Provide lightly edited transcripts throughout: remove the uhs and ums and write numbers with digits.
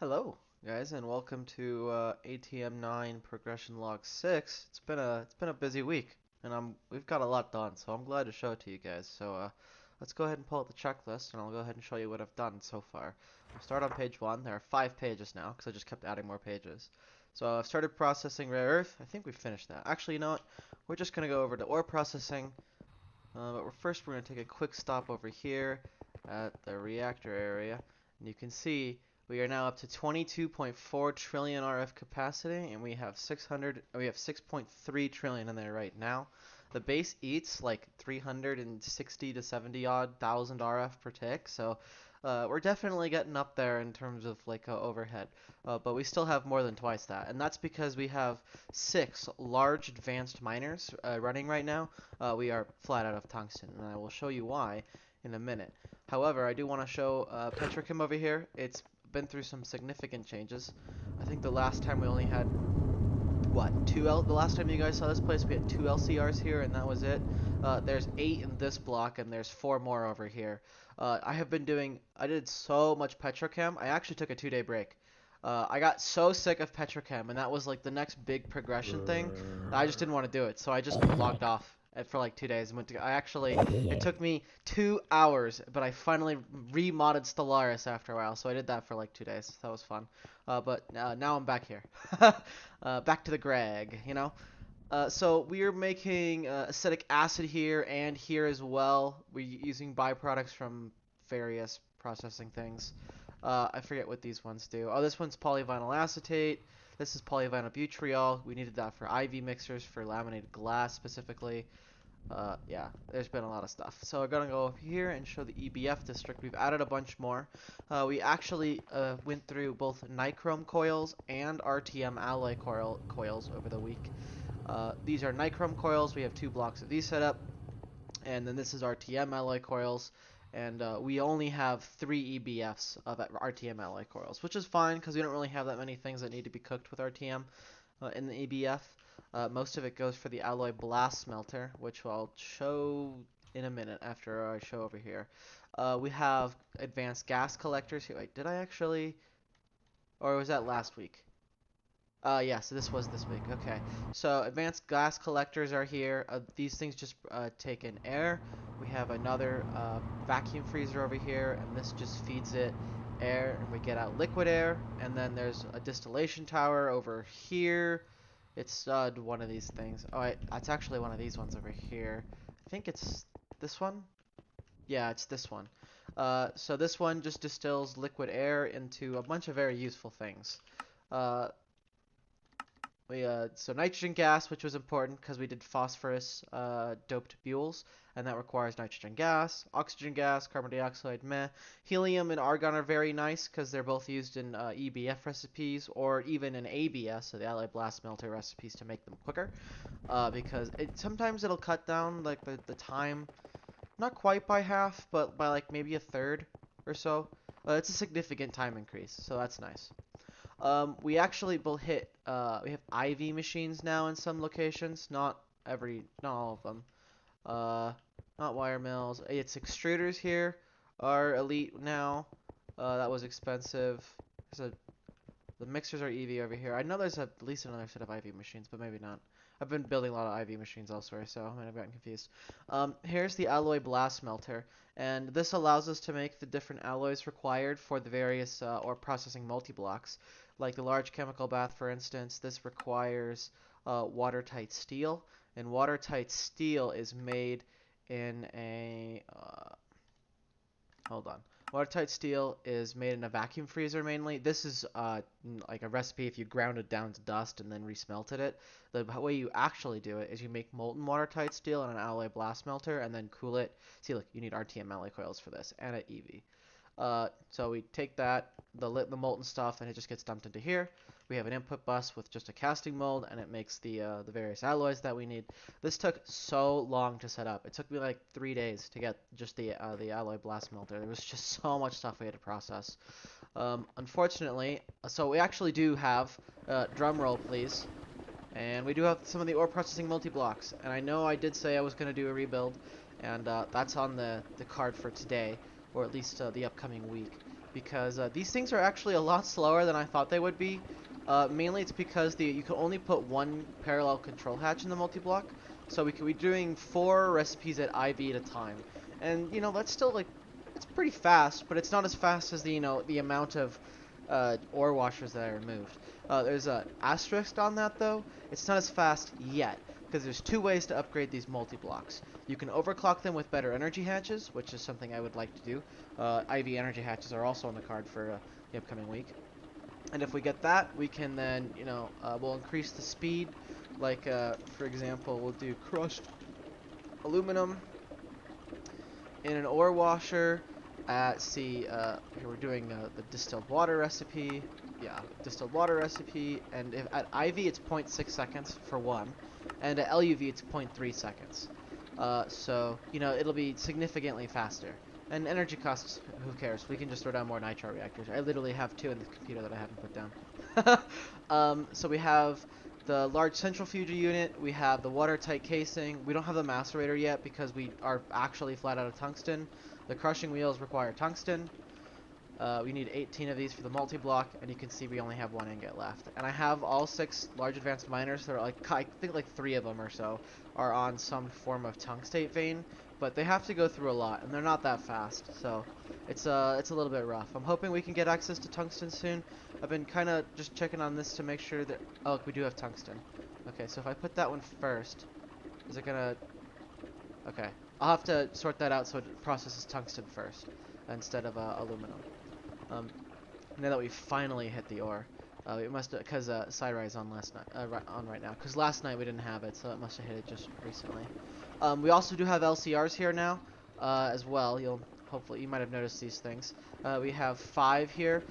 Hello, guys, and welcome to ATM 9 Progression Log 6. It's been a busy week, and we've got a lot done, so I'm glad to show it to you guys. Let's go ahead and pull up the checklist, and I'll go ahead and show you what I've done so far. I'll start on page 1. There are 5 pages now, because I just kept adding more pages. So I've started processing rare earth. I think we finished that. Actually, you know what? We're just gonna go over to ore processing, but we're gonna take a quick stop over here at the reactor area, and you can see we are now up to 22.4 trillion RF capacity, and we have 6.3 trillion in there right now. The base eats like 360 to 70 odd thousand RF per tick, so we're definitely getting up there in terms of like overhead. But we still have more than twice that, and that's because we have 6 large advanced miners running right now. We are flat out of tungsten, and I will show you why in a minute. However, I do want to show Petrochem over here. It's been through some significant changes. I think the last time we only had the last time you guys saw this place we had 2 LCRs here, and that was it. There's 8 in this block, and there's 4 more over here. I did so much Petrochem. I actually took a 2-day break. I got so sick of Petrochem, and that was like the next big progression thing. I just didn't want to do it, so I just logged off for like 2 days and went to. It took me 2 hours, but I finally remodded Stellaris after a while, so I did that for like 2 days. That was fun. But now I'm back here. Back to the Greg, you know? So we are making acetic acid here and here as well. We're using byproducts from various processing things. I forget what these ones do. Oh, this one's polyvinyl acetate. This is polyvinyl butyriol. We needed that for IV mixers for laminated glass specifically. Yeah, there's been a lot of stuff. So we're gonna go up here and show the EBF district. We've added a bunch more. We actually went through both nichrome coils and RTM alloy coils over the week. These are nichrome coils. We have 2 blocks of these set up, and then this is RTM alloy coils. And we only have 3 EBFs of RTM alloy coils, which is fine because we don't really have that many things that need to be cooked with RTM in the EBF. Most of it goes for the alloy blast smelter, which I'll show in a minute after I show over here. We have advanced gas collectors here. Wait, did I actually? Or was that last week? Yeah, so this was this week. Okay. So advanced gas collectors are here. These things just take in air. We have another vacuum freezer over here, and this just feeds it air, and we get out liquid air. And then there's a distillation tower over here. It's one of these things. Oh, it's actually one of these ones over here. I think it's this one. Yeah, it's this one. So this one just distills liquid air into a bunch of very useful things. Uh, so nitrogen gas, which was important because we did phosphorus doped fuels, and that requires nitrogen gas. Oxygen gas, carbon dioxide, meh. Helium and argon are very nice because they're both used in EBF recipes or even in ABS, so the alloy blast smelter recipes, to make them quicker. Because sometimes it'll cut down like the time, not quite by half, but by like maybe a third or so. It's a significant time increase, so that's nice. We actually will hit, we have IV machines now in some locations, not all of them. Not wire mills. It's extruders here are elite now. That was expensive. The mixers are EV over here. I know there's at least another set of IV machines, but maybe not. I've been building a lot of IV machines elsewhere, so I might have gotten confused. Here's the alloy blast smelter, and this allows us to make the different alloys required for the various ore processing multi-blocks. Like the large chemical bath, for instance, this requires watertight steel, and watertight steel is made in a hold on. Watertight steel is made in a vacuum freezer mainly. This is like a recipe if you ground it down to dust and then resmelted it. The way you actually do it is you make molten watertight steel in an alloy blast smelter and then cool it. See, look, you need RTM alloy coils for this and an EV. So we take that, the molten stuff, and it just gets dumped into here. We have an input bus with just a casting mold, and it makes the various alloys that we need. This took so long to set up. It took me like 3 days to get just the alloy blast smelter. There was just so much stuff we had to process. Unfortunately, so we actually do have, drum roll please, and we do have some of the ore processing multi-blocks. And I know I did say I was going to do a rebuild, and that's on the card for today, or at least the upcoming week. because these things are actually a lot slower than I thought they would be. Mainly it's because you can only put one parallel control hatch in the multi-block, so we can be doing 4 recipes at IV at a time. And that's still like it's pretty fast, but it's not as fast as the amount of ore washers that I removed. There's a asterisk on that though. It's not as fast yet because there's 2 ways to upgrade these multi-blocks. You can overclock them with better energy hatches, which is something I would like to do. IV energy hatches are also on the card for the upcoming week. And if we get that, we can then, we'll increase the speed. Like, for example, we'll do crushed aluminum in an ore washer at, here we're doing the distilled water recipe. Yeah, distilled water recipe. And if at IV, it's 0.6 seconds for one. And at LUV, it's 0.3 seconds. So, it'll be significantly faster. And energy costs, who cares? We can just throw down more nitro reactors. I literally have 2 in the computer that I haven't put down. So we have the large centrifugal unit, we have the watertight casing. We don't have the macerator yet because we are actually flat out of tungsten. The crushing wheels require tungsten. We need 18 of these for the multi-block, and you can see we only have 1 ingot left. And I have all 6 large advanced miners. They're I think like 3 of them or so are on some form of tungstate vein, but they have to go through a lot, and they're not that fast, so it's a little bit rough. I'm hoping we can get access to tungsten soon. I've been kind of just checking on this to make sure that look, we do have tungsten. Okay, so if I put that one first, is it gonna? Okay, I'll have to sort that out so it processes tungsten first instead of aluminum. Now that we finally hit the ore, it must because Sairai on last night, on right now. Because last night we didn't have it, so it must have hit it just recently. We also do have LCRs here now, as well. You might have noticed these things. We have 5 here.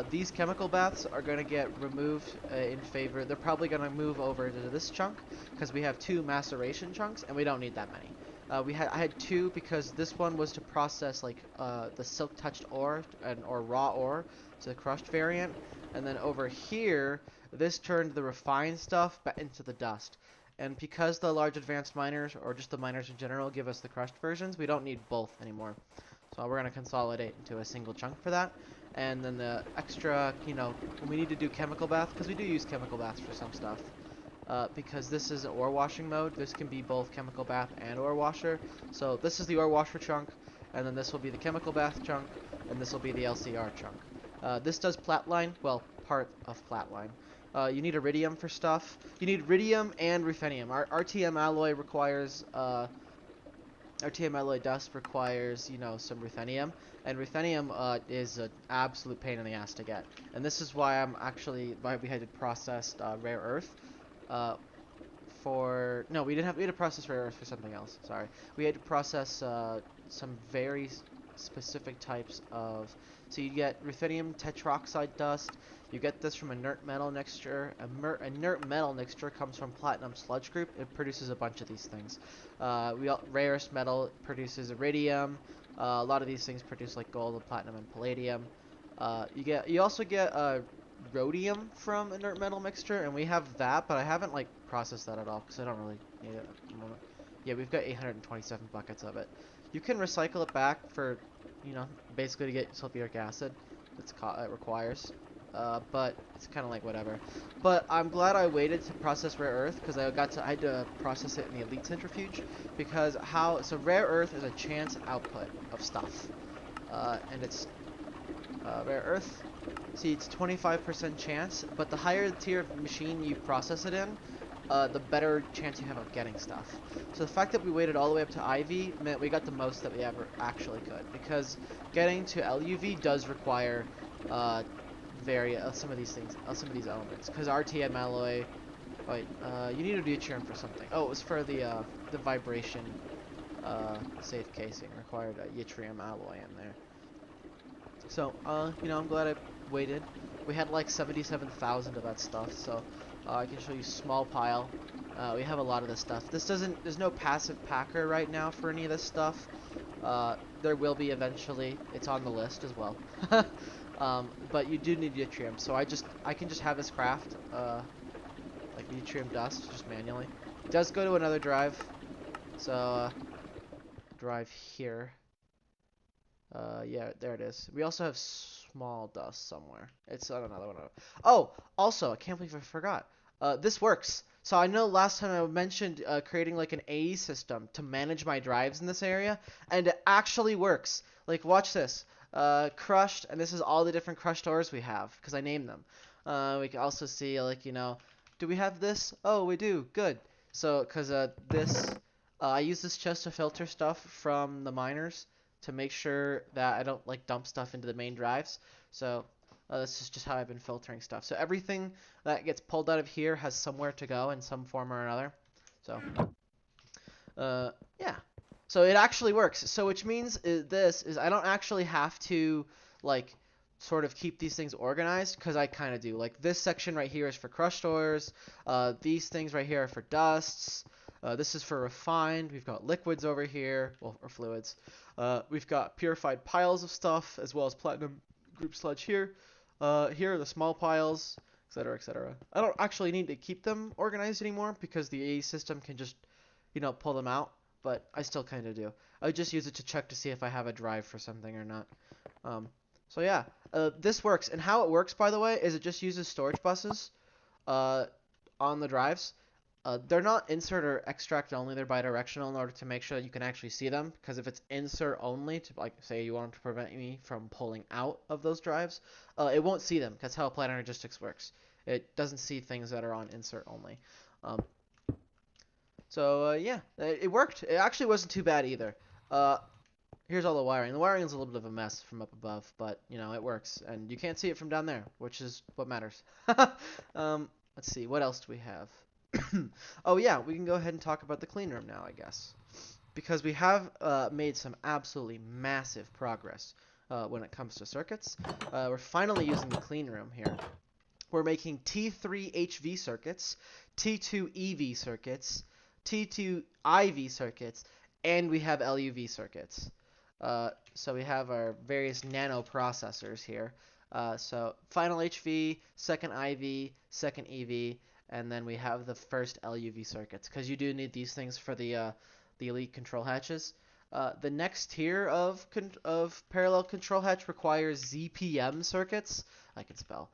These chemical baths are going to get removed in favor. They're probably going to move over to this chunk because we have 2 maceration chunks, and we don't need that many. I had 2 because this one was to process like the silk touched ore or raw ore to the crushed variant, and then over here this turned the refined stuff back into the dust. And because the large advanced miners or just the miners in general give us the crushed versions, we don't need both anymore. So we're gonna consolidate into a single chunk for that. And then the extra, when we need to do chemical bath, because we do use chemical baths for some stuff. Because this is ore washing mode, this can be both chemical bath and ore washer. So this is the ore washer chunk, and then this will be the chemical bath chunk, and this will be the LCR chunk. This does flatline, well, part of flatline. You need iridium for stuff. You need iridium and ruthenium. Our RTM alloy requires, RTM alloy dust requires, some ruthenium, and ruthenium is an absolute pain in the ass to get. And this is why why we had to process rare earth. No, we had to process rare earth for something else. Sorry, we had to process some very specific types of. So you get ruthenium tetroxide dust. You get this from inert metal mixture. Inert metal mixture comes from platinum sludge group. It produces a bunch of these things. Rarest metal produces iridium. A lot of these things produce like gold, and platinum, and palladium. You also get rhodium from inert metal mixture, and we have that, but I haven't like processed that at all because I don't really need it at the moment. Yeah, we've got 827 buckets of it. You can recycle it back for, basically to get sulfuric acid. It requires, but it's kind of like whatever. But I'm glad I waited to process rare earth because I had to process it in the elite centrifuge because so rare earth is a chance output of stuff, and it's rare earth. See, it's 25% chance, but the higher tier machine you process it in, the better chance you have of getting stuff. So the fact that we waited all the way up to IV meant we got the most that we ever actually could, because getting to LUV does require some of these things, some of these elements, because RTM alloy. Wait, you need a deuterium for something. Oh, it was for the vibration safe casing required a yttrium alloy in there. So, I'm glad I waited. We had like 77,000 of that stuff, so I can show you small pile. We have a lot of this stuff. There's no passive packer right now for any of this stuff. There will be eventually. It's on the list as well. But you do need yttrium, so I can just have this craft, like yttrium dust, just manually. It does go to another drive, so, drive here. Yeah, there it is. We also have small dust somewhere. It's on another one. Oh, also, I can't believe I forgot. This works. So I know last time I mentioned creating like an AE system to manage my drives in this area, and it actually works. Like, watch this. Crushed, and this is all the different crushed ores we have, because I named them. We can also see, like, do we have this? Oh, we do. Good. So, because I use this chest to filter stuff from the miners to make sure that I don't, like, dump stuff into the main drives. So, this is just how I've been filtering stuff. So, everything that gets pulled out of here has somewhere to go in some form or another. So, yeah. So it actually works. So which means this is I don't actually have to like sort of keep these things organized because I kind of do. Like this section right here is for crushed ores. These things right here are for dusts. This is for refined. We've got liquids over here, well, or fluids. We've got purified piles of stuff as well as platinum group sludge here. Here are the small piles, etc., etc. I don't actually need to keep them organized anymore because the AE system can just pull them out, but I still kind of do. I just use it to check to see if I have a drive for something or not. So yeah, this works. And how it works, by the way, is it just uses storage buses on the drives. They're not insert or extract only, they're bidirectional in order to make sure that you can actually see them. Because if it's insert only, to like say you want to prevent me from pulling out of those drives, it won't see them. That's how Applied Energistics works. It doesn't see things that are on insert only. So yeah, it worked. It actually wasn't too bad either. Here's all the wiring. The wiring is a little bit of a mess from up above, but it works, and you can't see it from down there, which is what matters. Let's see, what else do we have? Oh yeah, we can go ahead and talk about the clean room now, I guess, because we have made some absolutely massive progress when it comes to circuits. We're finally using the clean room here. We're making T3 HV circuits, T2 EV circuits, T2 IV circuits, and we have LUV circuits. So we have our various nano processors here. So final HV, second IV, second EV, and then we have the first LUV circuits, because you do need these things for the elite control hatches. The next tier of parallel control hatch requires ZPM circuits. I can spell.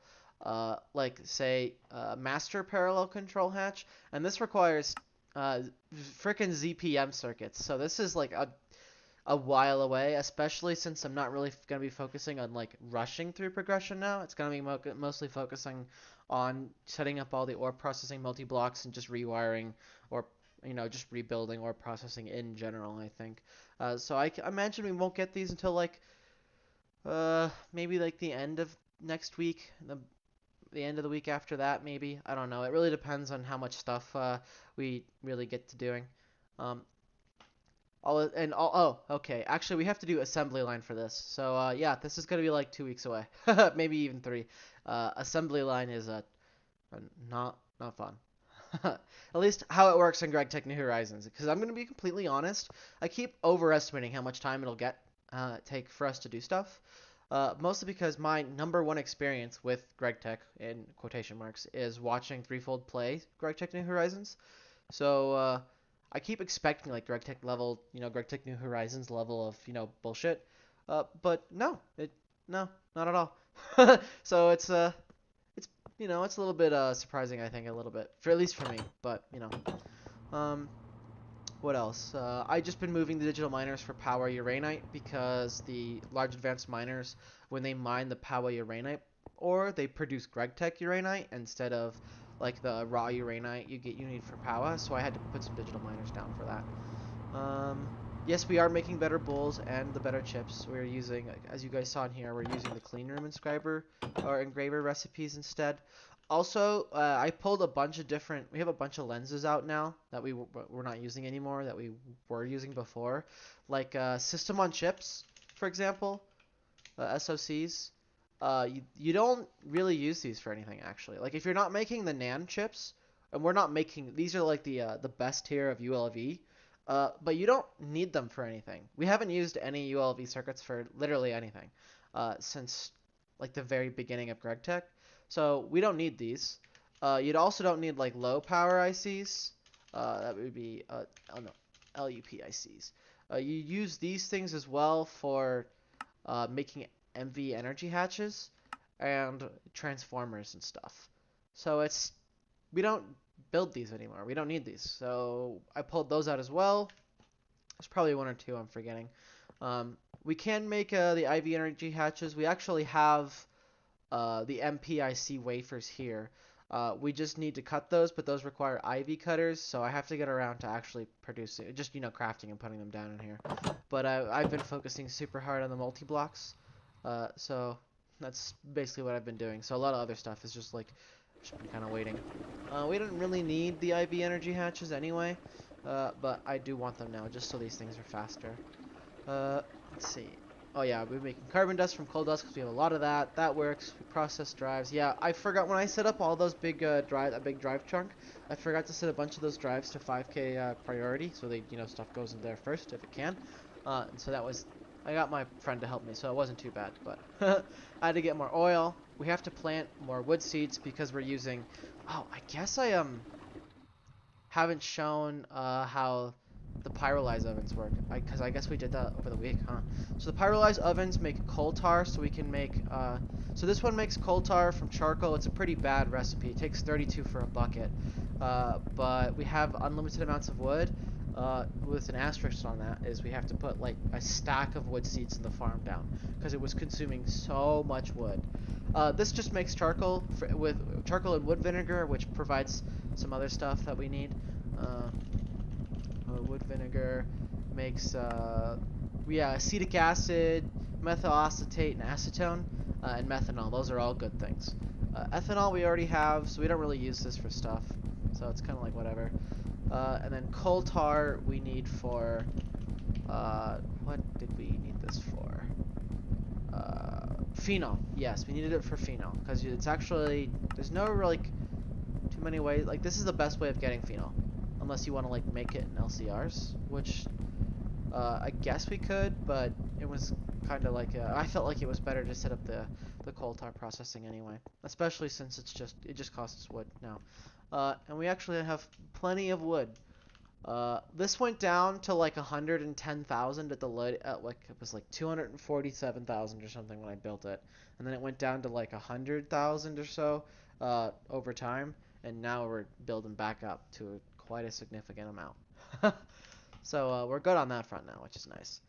Like say master parallel control hatch, and this requires frickin' ZPM circuits. So this is like a while away, especially since I'm not really going to be focusing on like rushing through progression now. It's going to be mostly focusing on setting up all the ore processing multi-blocks and just rewiring or just rebuilding ore processing in general, I think. So I imagine we won't get these until like maybe like the end of next week, the end of the week after that, maybe. I don't know. It really depends on how much stuff we really get to doing. Okay. Actually, we have to do assembly line for this. So yeah, this is gonna be like 2 weeks away, maybe even 3. Assembly line is not fun. At least how it works in GregTech New Horizons. Because I'm gonna be completely honest, I keep overestimating how much time it'll take for us to do stuff. Mostly because my #1 experience with GregTech, in quotation marks, is watching Threefold play GregTech New Horizons. So I keep expecting like GregTech level, GregTech New Horizons level of, bullshit. But no, not at all. So it's it's a little bit surprising, I think, a little bit, at least for me. But what else? I just been moving the digital miners for Power Uraninite because the large advanced miners, when they mine the Power Uraninite ore, they produce GregTech Uraninite instead of like the raw Uraninite you need for Power. So I had to put some digital miners down for that. Yes, we are making better bowls and the better chips. We're using, as you guys saw in here, we're using the clean room engraver recipes instead. Also, I pulled a bunch of we have a bunch of lenses out now that we're not using anymore, that we were using before. Like System on Chips, for example, SOCs. You don't really use these for anything, actually. Like if you're not making the NAND chips, and we're not making, these are like the best tier of ULV, but you don't need them for anything. We haven't used any ULV circuits for literally anything since like the very beginning of GregTech. So we don't need these. You also don't need like low power ICs. That would be LUP ICs. You use these things as well for making MV energy hatches and transformers and stuff. So we don't build these anymore. We don't need these. So I pulled those out as well. There's probably one or two I'm forgetting. We can make the IV energy hatches. We actually have the MPIC wafers here. We just need to cut those, but those require IV cutters, so I have to get around to actually producing, just, crafting and putting them down in here. But I've been focusing super hard on the multi-blocks, so that's basically what I've been doing. So a lot of other stuff is just been kind of waiting. We don't really need the IV energy hatches anyway, but I do want them now, just so these things are faster. Let's see. Oh yeah, we're making carbon dust from coal dust because we have a lot of that. That works. We process drives. Yeah, I forgot when I set up all those big a big drive chunk. I forgot to set a bunch of those drives to 5K priority, so they stuff goes in there first if it can. And so I got my friend to help me, so it wasn't too bad. But I had to get more oil. We have to plant more wood seeds because we're using. Oh, I guess I haven't shown how the pyrolyzed ovens work, because I guess we did that over the week, huh? So the pyrolyzed ovens make coal tar, so we can make, so this one makes coal tar from charcoal. It's a pretty bad recipe. It takes 32 for a bucket, but we have unlimited amounts of wood, with an asterisk on that, is we have to put like a stack of wood seeds in the farm down, because it was consuming so much wood. This just makes charcoal with charcoal and wood vinegar, which provides some other stuff that we need. Wood vinegar makes acetic acid, methyl acetate, and acetone, and methanol. Those are all good things. Ethanol we already have, so we don't really use this for stuff. So it's kind of like whatever. And then coal tar we need for what did we need this for? Phenol. Yes, we needed it for phenol because it's actually there's no really too many ways. Like this is the best way of getting phenol. Unless you want to like make it in LCRs, which I guess we could, but it was kind of like I felt like it was better to set up the coal tar processing anyway, especially since it just costs wood now, and we actually have plenty of wood. This went down to like 110,000 at the load, like it was like 247,000 or something when I built it, and then it went down to like 100,000 or so over time, and now we're building back up to quite a significant amount. So we're good on that front now, which is nice.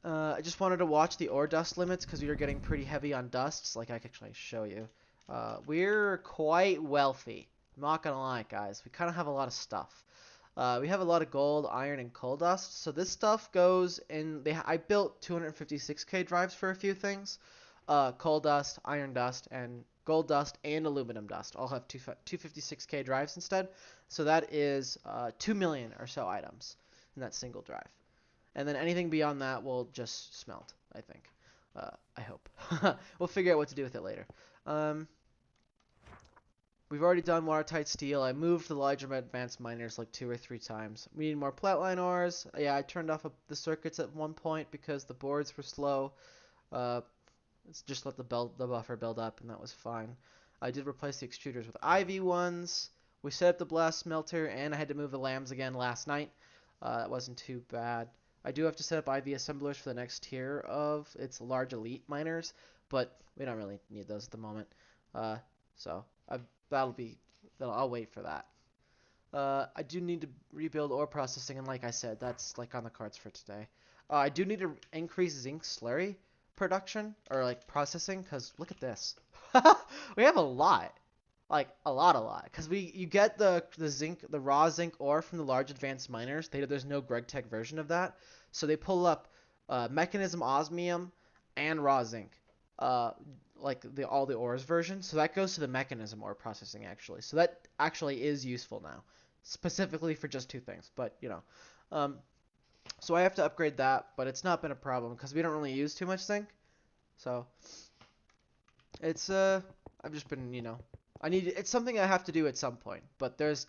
I just wanted to watch the ore dust limits because we were getting pretty heavy on dusts. Like I can actually show you. We're quite wealthy. I'm not gonna lie, guys. We kind of have a lot of stuff. We have a lot of gold, iron, and coal dust. So this stuff goes in. I built 256K drives for a few things. Coal dust, iron dust, and gold dust and aluminum dust. I'll have 256K drives instead. So that is 2 million or so items in that single drive. And then anything beyond that will just smelt, I think. I hope. We'll figure out what to do with it later. We've already done watertight steel. I moved the larger advanced miners like 2 or 3 times. We need more flatline ores. Yeah, I turned off the circuits at one point because the boards were slow. It's just let the buffer build up, and that was fine. I did replace the extruders with IV ones. We set up the blast smelter, and I had to move the lambs again last night. That wasn't too bad. I do have to set up IV assemblers for the next tier of its large elite miners, but we don't really need those at the moment. So I'll wait for that. I do need to rebuild ore processing, and like I said, that's like on the cards for today. I do need to increase zinc slurry production or like processing, because look at this. We have a lot. Like a lot, because you get the raw zinc ore from the large advanced miners. There's no GregTech version of that, so they pull up mechanism osmium and raw zinc, like all the ores version. So that goes to the mechanism ore processing actually. So that actually is useful now, specifically for just 2 things. But so I have to upgrade that, but it's not been a problem because we don't really use too much zinc. So it's I've just been it's something I have to do at some point, but there's,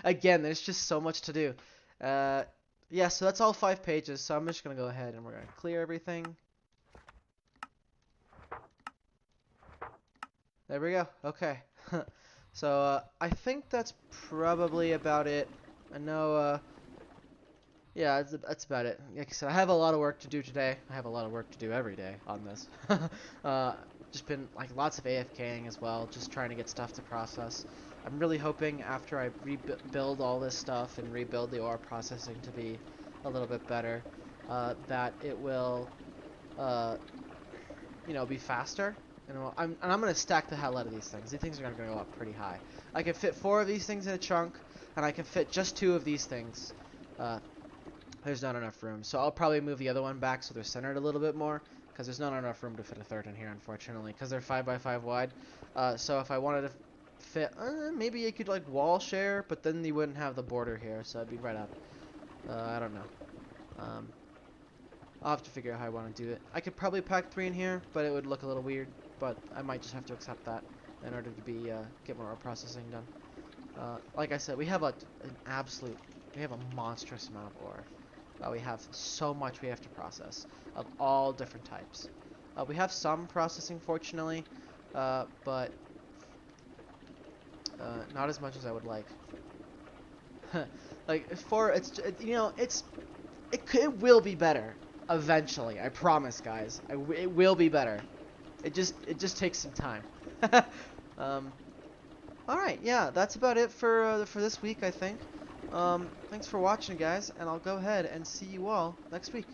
again, there's just so much to do. Yeah, so that's all 5 pages, so I'm just going to go ahead and we're going to clear everything. There we go. Okay. So, I think that's probably about it. I know, Yeah, that's about it. Like I said, I have a lot of work to do today. I have a lot of work to do every day on this. uh, just been like lots of AFKing as well, just trying to get stuff to process. I'm really hoping after I rebuild all this stuff and rebuild the ore processing to be a little bit better, that it will, uh, be faster. And I'm gonna stack the hell out of these things. These things are gonna go up pretty high. I can fit 4 of these things in a chunk, and I can fit just 2 of these things. Uh, there's not enough room, so I'll probably move the other one back so they're centered a little bit more, because there's not enough room to fit a third in here, unfortunately, because they're 5 by 5 wide. So if I wanted to fit, maybe you could like wall share, but then you wouldn't have the border here, so it'd be right up. I don't know. Um, I'll have to figure out how I want to do it. I could probably pack 3 in here, but it would look a little weird, but I might just have to accept that in order to get more processing done. Like I said, we have a monstrous amount of ore. We have so much we have to process of all different types. We have some processing, fortunately, but not as much as I would like. Like for it's you know it will be better eventually. I promise, guys. It will be better. It just takes some time. um, all right, yeah, that's about it for this week, I think. Thanks for watching, guys, and I'll go ahead and see you all next week.